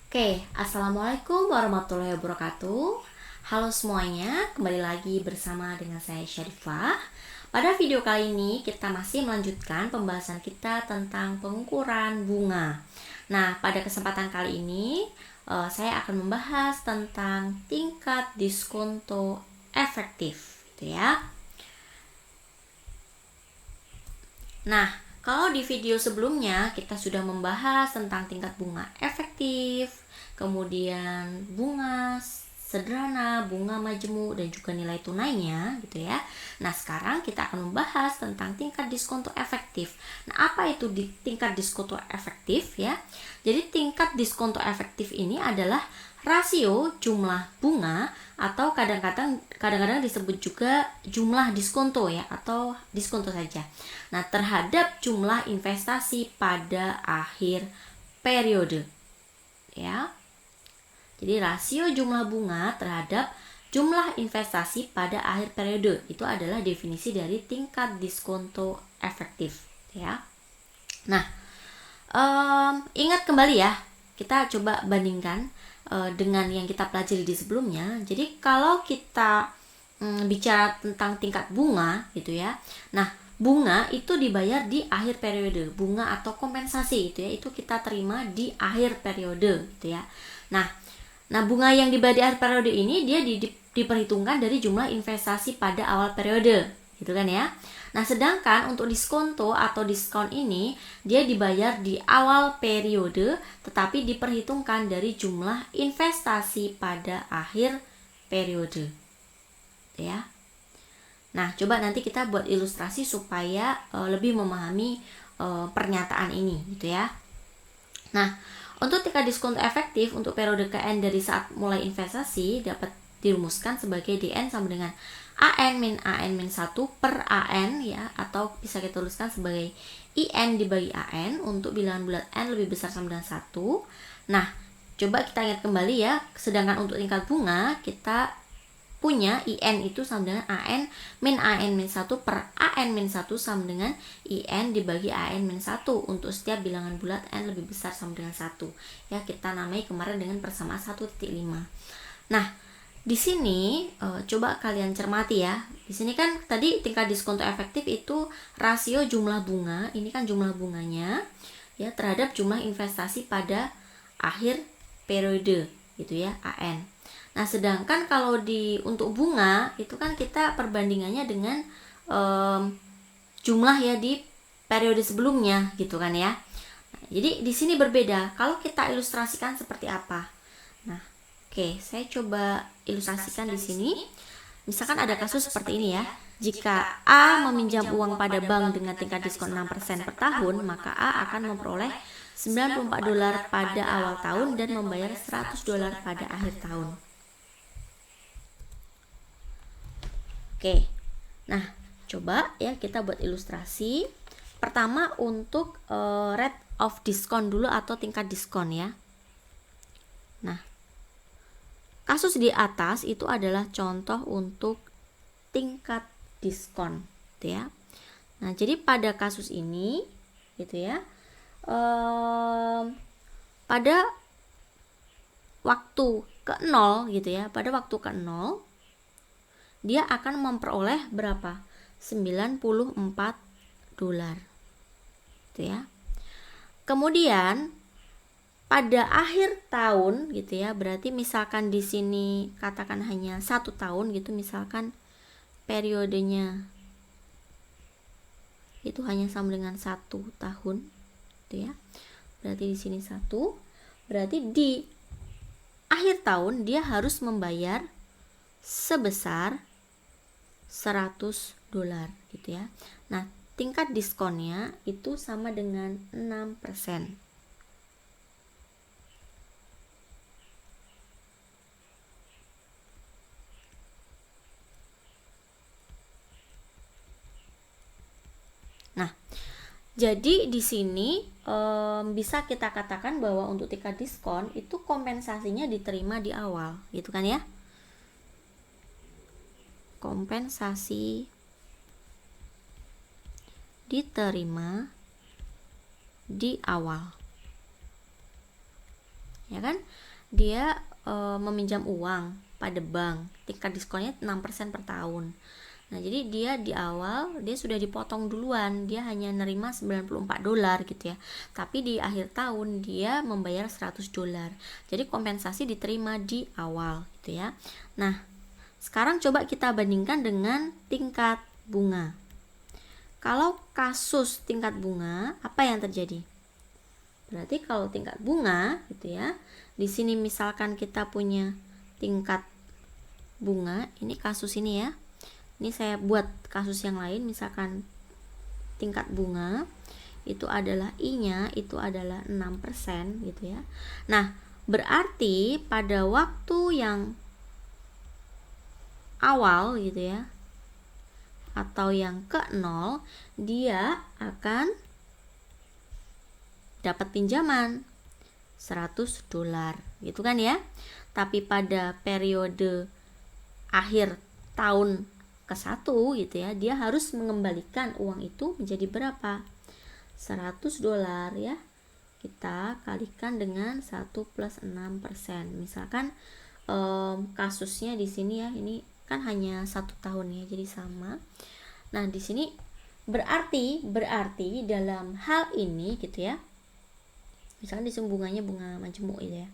Oke, Assalamualaikum warahmatullahi wabarakatuh. Halo semuanya, kembali lagi bersama dengan saya Syarifah. Pada video kali ini kita masih melanjutkan pembahasan kita tentang pengukuran bunga. Nah, pada kesempatan kali ini saya akan membahas tentang tingkat diskonto efektif, gitu ya. Nah, kalau di video sebelumnya kita sudah membahas tentang tingkat bunga efektif, kemudian bunga sederhana, bunga majemuk, dan juga nilai tunainya gitu ya. Nah, sekarang kita akan membahas tentang tingkat diskonto efektif. Nah, apa itu tingkat diskonto efektif ya? Jadi tingkat diskonto efektif ini adalah rasio jumlah bunga atau kadang-kadang disebut juga jumlah diskonto ya, atau diskonto saja. Nah, terhadap jumlah investasi pada akhir periode. Ya. Jadi rasio jumlah bunga terhadap jumlah investasi pada akhir periode itu adalah definisi dari tingkat diskonto efektif, ya. Nah, ingat kembali ya, kita coba bandingkan dengan yang kita pelajari di sebelumnya. Jadi kalau kita bicara tentang tingkat bunga gitu ya. Nah, bunga itu dibayar di akhir periode. Bunga atau kompensasi itu ya, itu kita terima di akhir periode gitu ya. Nah, bunga yang dibayar di akhir periode ini dia diperhitungkan dari jumlah investasi pada awal periode, gitu kan ya. Nah, sedangkan untuk diskonto atau diskon ini dia dibayar di awal periode tetapi diperhitungkan dari jumlah investasi pada akhir periode. Ya. Nah, coba nanti kita buat ilustrasi supaya lebih memahami pernyataan ini gitu ya. Nah, untuk tingkat diskon efektif untuk periode KN dari saat mulai investasi dapat dirumuskan sebagai DN sama dengan AN min AN min 1 per AN ya, atau bisa kita tuliskan sebagai IN dibagi AN untuk bilangan bulat N lebih besar sama dengan 1. Nah, coba kita ingat kembali ya, sedangkan untuk tingkat bunga kita punya IN itu sama dengan AN min 1 per AN min 1 sama dengan IN dibagi AN min 1 untuk setiap bilangan bulat N lebih besar sama dengan 1. Ya, kita namai kemarin dengan persamaan 1,5. Nah, di sini coba kalian cermati ya. Di sini kan tadi tingkat diskonto efektif itu rasio jumlah bunga, ini kan jumlah bunganya ya terhadap jumlah investasi pada akhir periode gitu ya, AN. Nah, sedangkan kalau untuk bunga itu kan kita perbandingannya dengan jumlah ya di periode sebelumnya gitu kan ya. Nah, jadi di sini berbeda. Kalau kita ilustrasikan seperti apa? Nah, oke, saya coba ilustrasikan di sini. Misalkan ada kasus seperti ini ya. Jika A meminjam uang pada bank dengan tingkat diskon 6% per tahun, maka A akan memperoleh $94 pada awal tahun dan membayar $100 pada akhir tahun. Oke, nah coba ya kita buat ilustrasi. Pertama untuk rate of discount dulu atau tingkat diskon ya. Nah, kasus di atas itu adalah contoh untuk tingkat diskon, gitu ya. Nah, jadi pada kasus ini, gitu ya, pada waktu ke 0 gitu ya, pada waktu ke 0 dia akan memperoleh berapa? $94 gitu ya. Kemudian pada akhir tahun gitu ya, berarti misalkan di sini katakan hanya 1 tahun gitu, misalkan periodenya itu hanya sama dengan 1 tahun gitu ya. Berarti di sini 1, berarti di akhir tahun dia harus membayar sebesar $100 gitu ya. Nah, tingkat diskonnya itu sama dengan 6%. Nah, jadi di sini bisa kita katakan bahwa untuk tingkat diskon itu kompensasinya diterima di awal, gitu kan ya? Kompensasi diterima di awal. ya kan? Dia meminjam uang pada bank, tingkat diskonnya 6% per tahun. Nah, jadi dia di awal dia sudah dipotong duluan, dia hanya nerima $94 gitu ya. Tapi di akhir tahun dia membayar $100. Jadi kompensasi diterima di awal gitu ya. Nah, sekarang coba kita bandingkan dengan tingkat bunga. Kalau kasus tingkat bunga, apa yang terjadi? Berarti kalau tingkat bunga gitu ya, di sini misalkan kita punya tingkat bunga, ini kasus ini ya. Ini saya buat kasus yang lain, misalkan tingkat bunga itu adalah I-nya itu adalah 6% gitu ya. Nah, berarti pada waktu yang awal gitu ya, atau yang ke 0, dia akan dapat pinjaman $100 gitu kan ya. Tapi pada periode akhir tahun ke-1 gitu ya, dia harus mengembalikan uang itu menjadi berapa? $100 ya. Kita kalikan dengan 1 plus 6%. Misalkan kasusnya di sini ya, ini kan hanya 1 tahun ya, jadi sama. Nah, di sini berarti dalam hal ini gitu ya, misalkan di sini bunganya bunga majemuk gitu ya.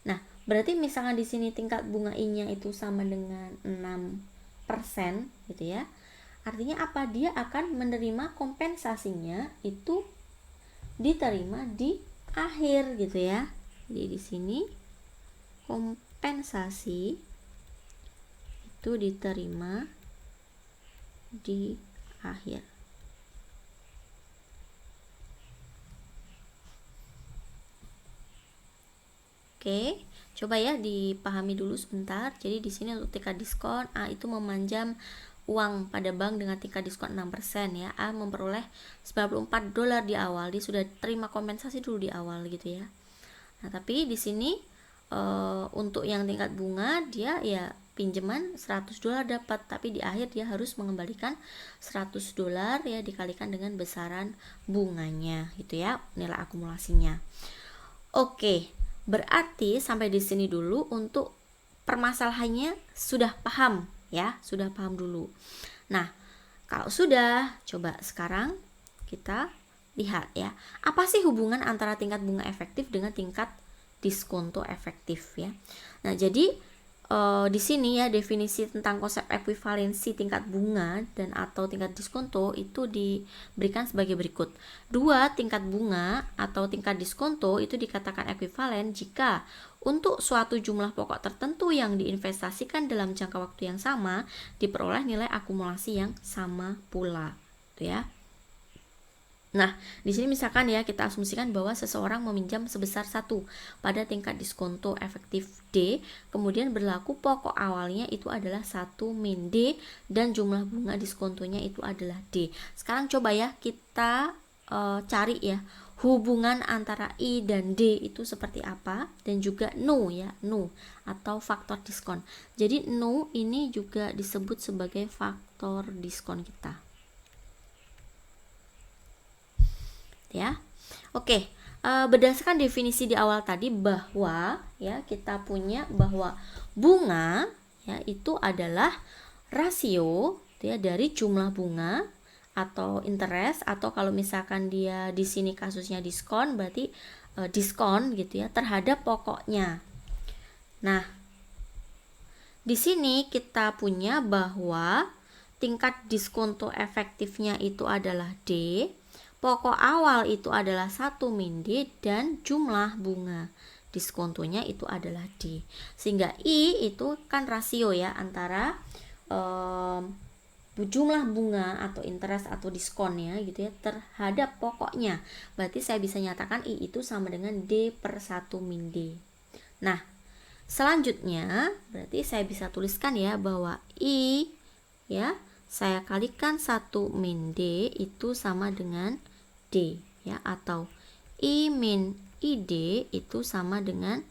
Nah, berarti misalkan di sini tingkat bunga I-nya itu sama dengan 6% gitu ya. Artinya apa? Dia akan menerima kompensasinya itu diterima di akhir gitu ya. Jadi di sini kompensasi itu diterima di akhir. Oke, coba ya dipahami dulu sebentar. Jadi di sini untuk tingkat diskon, A itu memanjam uang pada bank dengan tingkat diskon 6% ya. A memperoleh $94 di awal. Dia sudah terima kompensasi dulu di awal gitu ya. Nah, tapi di sini untuk yang tingkat bunga dia ya pinjaman $100 dapat, tapi di akhir dia harus mengembalikan $100 ya dikalikan dengan besaran bunganya gitu ya, nilai akumulasinya. Oke. Berarti sampai di sini dulu untuk permasalahannya sudah paham ya, sudah paham dulu. Nah, kalau sudah, coba sekarang kita lihat ya, apa sih hubungan antara tingkat bunga efektif dengan tingkat diskonto efektif ya. Nah, jadi di sini ya definisi tentang konsep ekuivalensi tingkat bunga dan atau tingkat diskonto itu diberikan sebagai berikut. Dua tingkat bunga atau tingkat diskonto itu dikatakan ekuivalen jika untuk suatu jumlah pokok tertentu yang diinvestasikan dalam jangka waktu yang sama diperoleh nilai akumulasi yang sama pula, gitu ya. Nah, di sini misalkan ya kita asumsikan bahwa seseorang meminjam sebesar 1 pada tingkat diskonto efektif D, kemudian berlaku pokok awalnya itu adalah 1 min D dan jumlah bunga diskontonya itu adalah D. Sekarang coba ya kita cari ya hubungan antara I dan D itu seperti apa, dan juga nu ya, nu atau faktor diskon. Jadi nu ini juga disebut sebagai faktor diskon kita. Ya. Oke, berdasarkan definisi di awal tadi bahwa ya kita punya bahwa bunga ya itu adalah rasio ya dari jumlah bunga atau interest, atau kalau misalkan dia di sini kasusnya diskon berarti diskon gitu ya terhadap pokoknya. Nah, di sini kita punya bahwa tingkat diskonto efektifnya itu adalah D. Pokok awal itu adalah 1 min D dan jumlah bunga diskontonya itu adalah D. Sehingga I itu kan rasio ya antara jumlah bunga atau interest atau diskonnya gitu ya terhadap pokoknya. Berarti saya bisa nyatakan I itu sama dengan D per 1 min D. Nah, selanjutnya berarti saya bisa tuliskan ya bahwa I ya saya kalikan 1 min D itu sama dengan D ya, atau I min ID itu sama dengan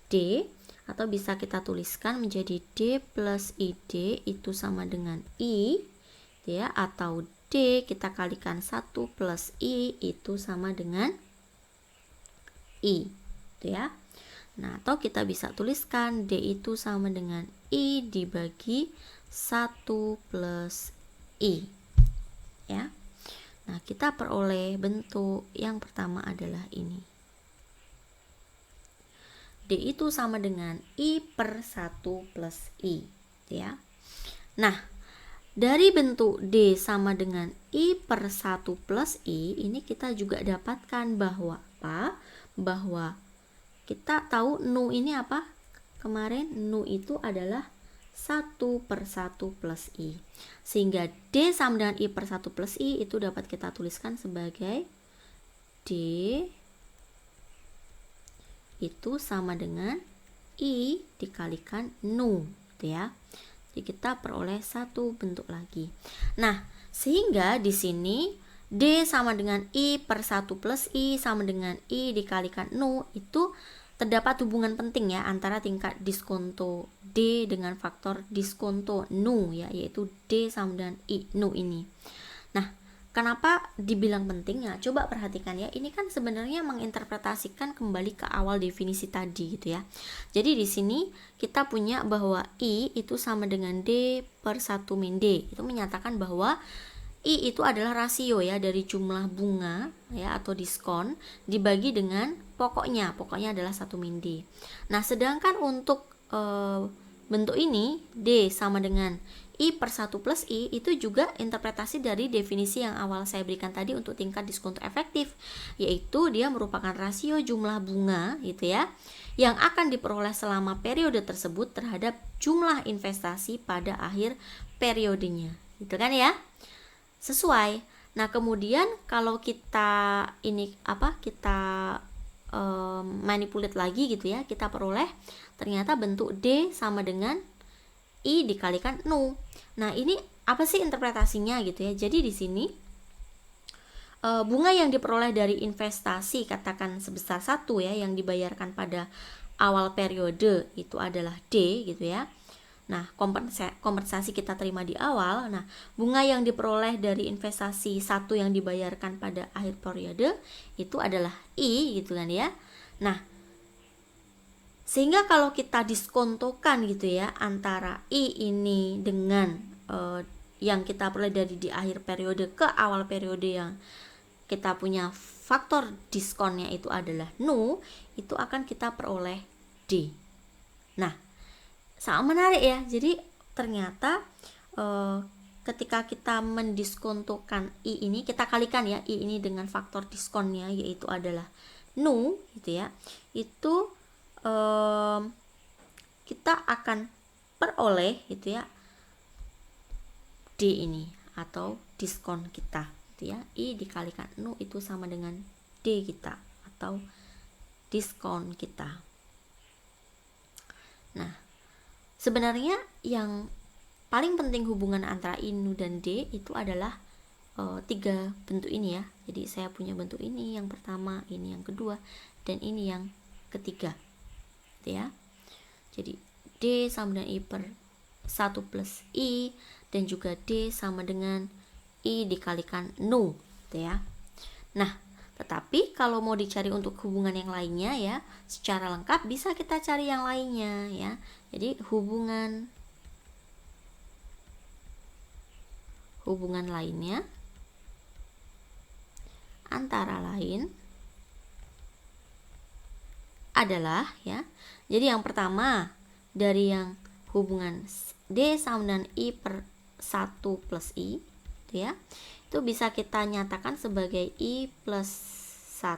D, atau bisa kita tuliskan menjadi D plus ID itu sama dengan I ya, atau D kita kalikan 1 plus I itu sama dengan I gitu ya. Nah, atau kita bisa tuliskan D itu sama dengan I dibagi 1 plus I. Ya. Nah, kita peroleh bentuk yang pertama adalah ini. D itu sama dengan I per 1 plus I. Ya. Nah, dari bentuk D sama dengan I per 1 plus I, ini kita juga dapatkan bahwa apa? Bahwa kita tahu nu ini apa? Kemarin nu itu adalah 1 per 1 plus I. Sehingga D sama dengan I per 1 plus I itu dapat kita tuliskan sebagai D itu sama dengan I dikalikan nu, gitu ya. Jadi kita peroleh satu bentuk lagi. Nah, sehingga di sini D sama dengan I per 1 plus I sama dengan I dikalikan nu, itu terdapat hubungan penting ya antara tingkat diskonto D dengan faktor diskonto nu ya, yaitu D sama dengan I nu ini. Nah, kenapa dibilang penting ya? Coba perhatikan ya, ini kan sebenarnya menginterpretasikan kembali ke awal definisi tadi gitu ya. Jadi di sini kita punya bahwa I itu sama dengan D per 1 min D. Itu menyatakan bahwa I itu adalah rasio ya dari jumlah bunga ya atau diskon dibagi dengan pokoknya adalah 1 min D. Nah, sedangkan untuk bentuk ini D sama dengan I per 1 plus I itu juga interpretasi dari definisi yang awal saya berikan tadi untuk tingkat diskonto efektif, yaitu dia merupakan rasio jumlah bunga gitu ya yang akan diperoleh selama periode tersebut terhadap jumlah investasi pada akhir periodenya, gitu kan ya, sesuai. Nah, kemudian kalau kita ini kita manipulate lagi gitu ya, kita peroleh ternyata bentuk D sama dengan I dikalikan nu. Nah, ini apa sih interpretasinya gitu ya? Jadi di sini bunga yang diperoleh dari investasi katakan sebesar 1 ya yang dibayarkan pada awal periode itu adalah D gitu ya. Nah, kompensasi kita terima di awal. Nah, bunga yang diperoleh dari investasi 1 yang dibayarkan pada akhir periode itu adalah I gitu kan ya. Nah, sehingga kalau kita diskontokan gitu ya antara I ini dengan yang kita peroleh dari di akhir periode ke awal periode yang kita punya faktor diskonnya itu adalah nu, itu akan kita peroleh D. Nah, sangat menarik ya. Jadi ternyata ketika kita mendiskontokan I ini, kita kalikan ya I ini dengan faktor diskonnya yaitu adalah nu gitu ya. Itu kita akan peroleh gitu ya D ini atau diskon kita gitu ya. I dikalikan nu itu sama dengan D kita atau diskon kita. Nah, sebenarnya yang paling penting hubungan antara I, nu, dan D itu adalah 3 bentuk ini ya. Jadi saya punya bentuk ini yang pertama, ini yang kedua, dan ini yang ketiga ya. Jadi D sama dengan I per 1 plus I dan juga D sama dengan I dikalikan nu gitu ya. Nah, tetapi kalau mau dicari untuk hubungan yang lainnya ya secara lengkap bisa kita cari yang lainnya ya. Jadi hubungan lainnya antara lain adalah ya. Jadi yang pertama dari yang hubungan D sama dengan I per 1 plus I gitu ya. Itu bisa kita nyatakan sebagai I plus 1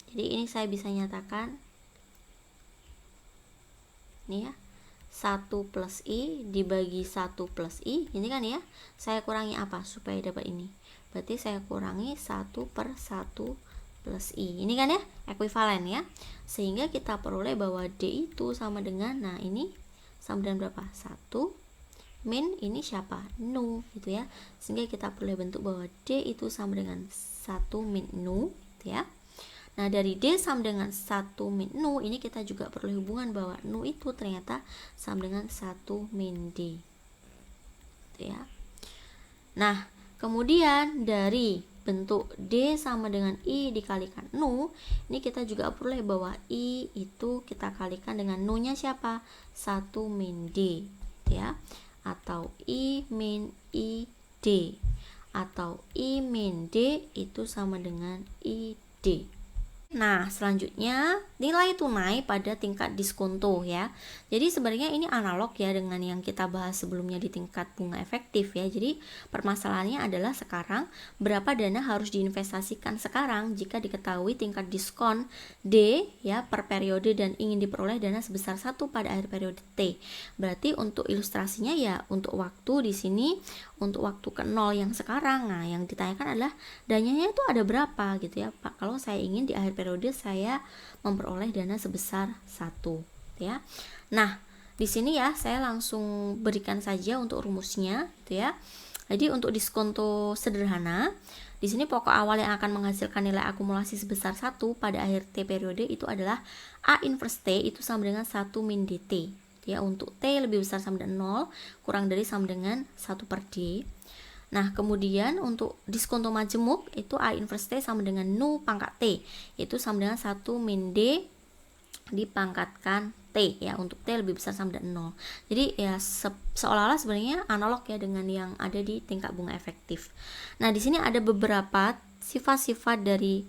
Jadi ini saya bisa nyatakan ini ya 1 plus I dibagi 1 plus I, ini kan ya, saya kurangi apa supaya dapat ini, berarti saya kurangi 1 per 1 plus I, ini kan ya, ekuivalen ya, sehingga kita peroleh bahwa D itu sama dengan, nah ini sama dengan berapa, 1 min, ini siapa, nu gitu ya, sehingga kita peroleh bentuk bahwa D itu sama dengan 1 min nu gitu ya. Nah, dari D sama dengan 1 min nu, ini kita juga perlu hubungan bahwa nu itu ternyata sama dengan 1 min D. Gitu ya. Nah, Kemudian dari bentuk D sama dengan I dikalikan Nu, ini kita juga peroleh bahwa I itu kita kalikan dengan Nu-nya siapa? 1 min D, ya. Atau I min I D, atau I min D itu sama dengan I D. Nah, selanjutnya nilai tunai pada tingkat diskonto ya. Jadi sebenarnya ini analog ya dengan yang kita bahas sebelumnya di tingkat bunga efektif ya. Jadi permasalahannya adalah sekarang berapa dana harus diinvestasikan sekarang jika diketahui tingkat diskon D ya per periode dan ingin diperoleh dana sebesar 1 pada akhir periode T. Berarti untuk ilustrasinya ya untuk waktu di sini untuk waktu ke 0 yang sekarang. Nah, yang ditanyakan adalah dananya itu ada berapa gitu ya, Pak. Kalau saya ingin di akhir periode saya memperoleh dana sebesar 1 ya. Nah, di sini ya saya langsung berikan saja untuk rumusnya gitu ya. Jadi untuk diskonto sederhana, di sini pokok awal yang akan menghasilkan nilai akumulasi sebesar 1 pada akhir T periode itu adalah A inverse T itu sama dengan 1 min DT. Ya, untuk T lebih besar sama dengan 0 kurang dari sama dengan 1 per D. Nah, kemudian untuk diskonto majemuk itu A inverse T sama dengan Nu pangkat T, itu sama dengan 1 min D dipangkatkan T ya, untuk T lebih besar sama dengan 0. Jadi ya seolah-olah sebenarnya analog ya dengan yang ada di tingkat bunga efektif. Nah, di sini ada beberapa sifat-sifat dari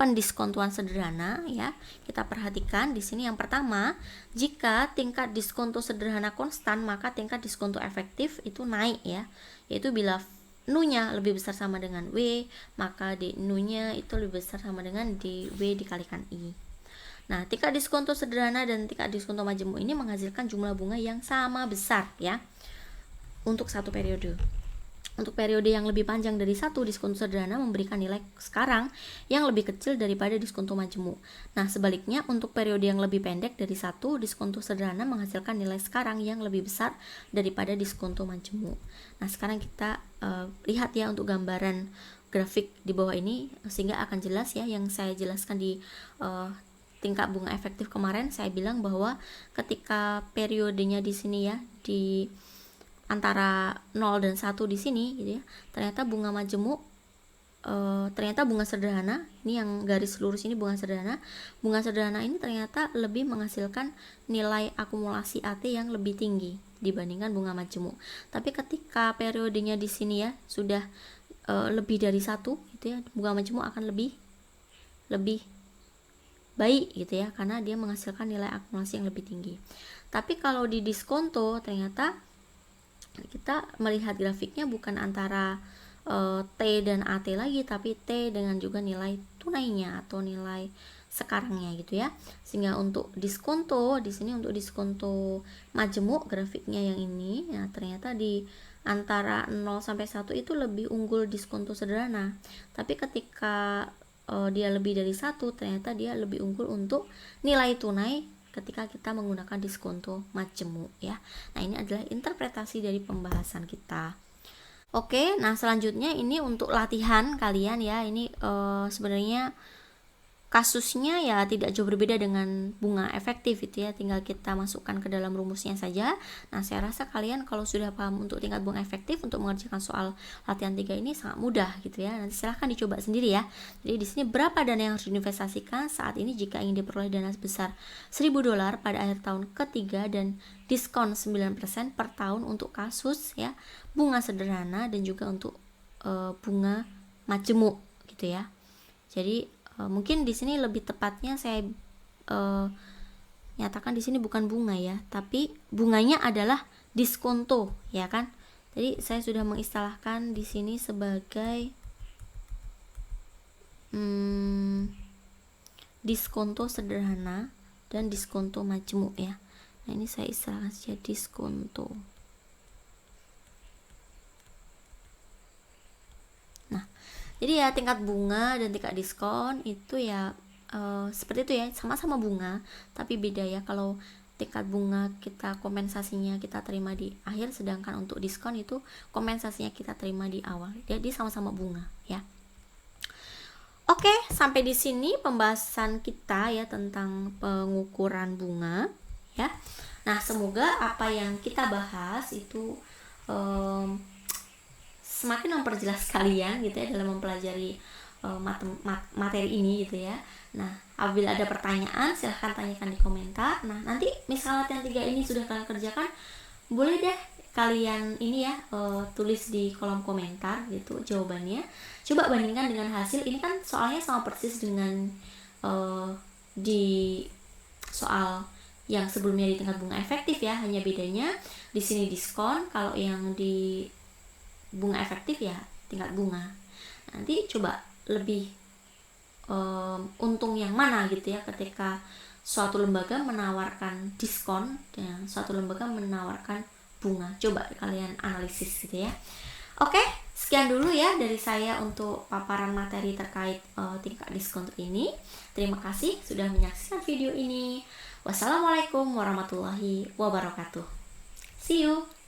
pendiskontoan sederhana ya. Kita perhatikan di sini yang pertama, jika tingkat diskonto sederhana konstan, maka tingkat diskonto efektif itu naik ya. Yaitu bila Nu-nya lebih besar sama dengan W, maka Nu-nya itu lebih besar sama dengan DW dikalikan I. Nah, tingkat diskonto sederhana dan tingkat diskonto majemuk ini menghasilkan jumlah bunga yang sama besar ya untuk satu periode. Untuk periode yang lebih panjang dari 1, diskonto sederhana memberikan nilai sekarang yang lebih kecil daripada diskonto majemuk. Nah, sebaliknya untuk periode yang lebih pendek dari 1, diskonto sederhana menghasilkan nilai sekarang yang lebih besar daripada diskonto majemuk. Nah, sekarang kita lihat ya untuk gambaran grafik di bawah ini sehingga akan jelas ya yang saya jelaskan di tingkat bunga efektif kemarin. Saya bilang bahwa ketika periodenya di sini ya di antara 0 dan 1 di sini gitu ya, ternyata bunga majemuk ternyata bunga sederhana, ini yang garis lurus ini bunga sederhana ini ternyata lebih menghasilkan nilai akumulasi AT yang lebih tinggi dibandingkan bunga majemuk. Tapi ketika periodenya di sini ya sudah lebih dari 1 gitu ya, bunga majemuk akan lebih baik gitu ya, karena dia menghasilkan nilai akumulasi yang lebih tinggi. Tapi kalau di diskonto ternyata kita melihat grafiknya bukan antara T dan AT lagi, tapi T dengan juga nilai tunainya atau nilai sekarangnya gitu ya. Sehingga untuk diskonto di sini, untuk diskonto majemuk grafiknya yang ini ya, ternyata di antara 0 sampai 1 itu lebih unggul diskonto sederhana. Tapi ketika dia lebih dari 1, ternyata dia lebih unggul untuk nilai tunai ketika kita menggunakan diskonto majemuk ya. Nah, ini adalah interpretasi dari pembahasan kita. Oke, nah selanjutnya ini untuk latihan kalian ya. Ini sebenarnya kasusnya ya tidak jauh berbeda dengan bunga efektif itu ya, tinggal kita masukkan ke dalam rumusnya saja. Nah, saya rasa kalian kalau sudah paham untuk tingkat bunga efektif untuk mengerjakan soal latihan 3 ini sangat mudah gitu ya. Nanti silahkan dicoba sendiri ya. Jadi di sini berapa dana yang harus diinvestasikan saat ini jika ingin diperoleh dana sebesar $1.000 pada akhir tahun ketiga dan diskon 9% per tahun untuk kasus ya bunga sederhana dan juga untuk bunga majemuk gitu ya. Jadi mungkin di sini lebih tepatnya saya nyatakan di sini bukan bunga ya, tapi bunganya adalah diskonto ya kan. Jadi saya sudah mengistilahkan di sini sebagai diskonto sederhana dan diskonto majemuk ya. Nah, ini saya istilahkan saja diskonto. Jadi ya tingkat bunga dan tingkat diskon itu ya seperti itu ya, sama-sama bunga tapi beda ya. Kalau tingkat bunga kita kompensasinya kita terima di akhir, sedangkan untuk diskon itu kompensasinya kita terima di awal. Jadi sama-sama bunga ya. Oke, sampai di sini pembahasan kita ya tentang pengukuran bunga ya. Nah, semoga apa yang kita bahas itu semakin memperjelas kalian gitu ya dalam mempelajari materi ini gitu ya. Nah, apabila ada pertanyaan silahkan tanyakan di komentar. Nah, nanti misalnya latihan 3 ini sudah kalian kerjakan, boleh deh kalian ini ya tulis di kolom komentar gitu jawabannya. Coba bandingkan dengan hasil. Ini kan soalnya sama persis dengan di soal yang sebelumnya di tingkat bunga efektif ya, hanya bedanya di sini diskon, kalau yang di bunga efektif ya tingkat bunga. Nanti coba lebih untung yang mana gitu ya ketika suatu lembaga menawarkan diskon dan suatu lembaga menawarkan bunga. Coba kalian analisis gitu ya. Oke, sekian dulu ya dari saya untuk paparan materi terkait tingkat diskon ini. Terima kasih sudah menyaksikan video ini. Wassalamualaikum warahmatullahi wabarakatuh. See you.